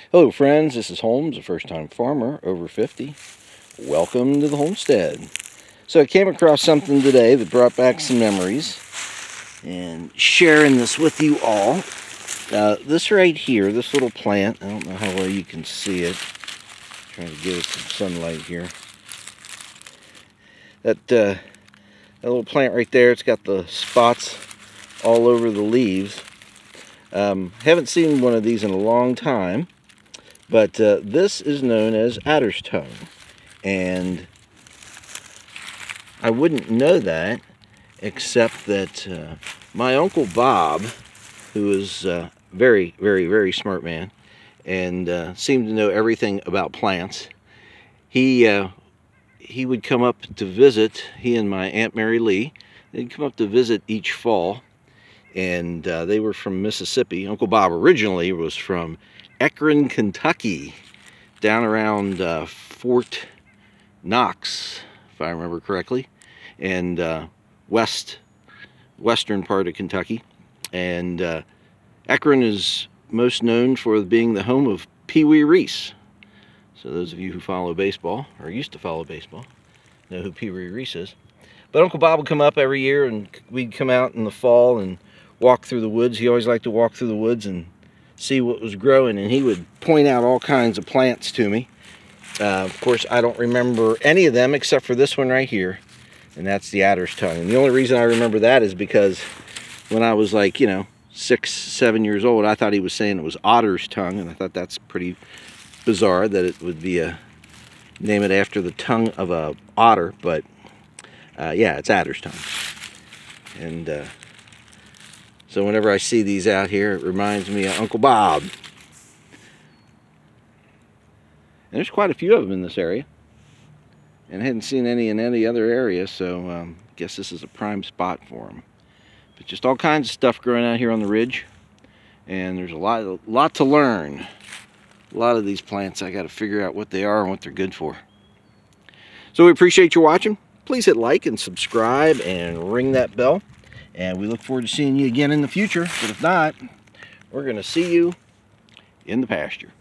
Hello friends, this is Holmes, a first-time farmer, over 50. Welcome to the homestead. So I came across something today that brought back some memories and sharing this with you all. This right here, this little plant, I don't know how well you can see it. Trying to give it some sunlight here. That little plant right there, it's got the spots all over the leaves. Haven't seen one of these in a long time. But this is known as adder's tongue, and I wouldn't know that except that my Uncle Bob, who is a very, very, very smart man and seemed to know everything about plants, he would come up to visit, he and my Aunt Mary Lee, they'd come up to visit each fall, and they were from Mississippi. Uncle Bob originally was from Akron, Kentucky, down around Fort Knox, if I remember correctly, and western part of Kentucky. And Akron is most known for being the home of Pee Wee Reese. So those of you who follow baseball, or used to follow baseball, know who Pee Wee Reese is. But Uncle Bob would come up every year, and we'd come out in the fall and walk through the woods. He always liked to walk through the woods and see what was growing, and he would point out all kinds of plants to me. Of course, I don't remember any of them except for this one right here, and that's the adder's tongue. And the only reason I remember that is because when I was like, 6, 7 years old, I thought he was saying it was otter's tongue, and I thought that's pretty bizarre that it would be name it after the tongue of a otter. But yeah, it's adder's tongue. And so whenever I see these out here, it reminds me of Uncle Bob. And there's quite a few of them in this area. And I hadn't seen any in any other area, so I guess this is a prime spot for them. But just all kinds of stuff growing out here on the ridge. And there's a lot to learn. A lot of these plants, I got to figure out what they are and what they're good for. So we appreciate you watching. Please hit like and subscribe and ring that bell. And we look forward to seeing you again in the future. But if not, we're going to see you in the pasture.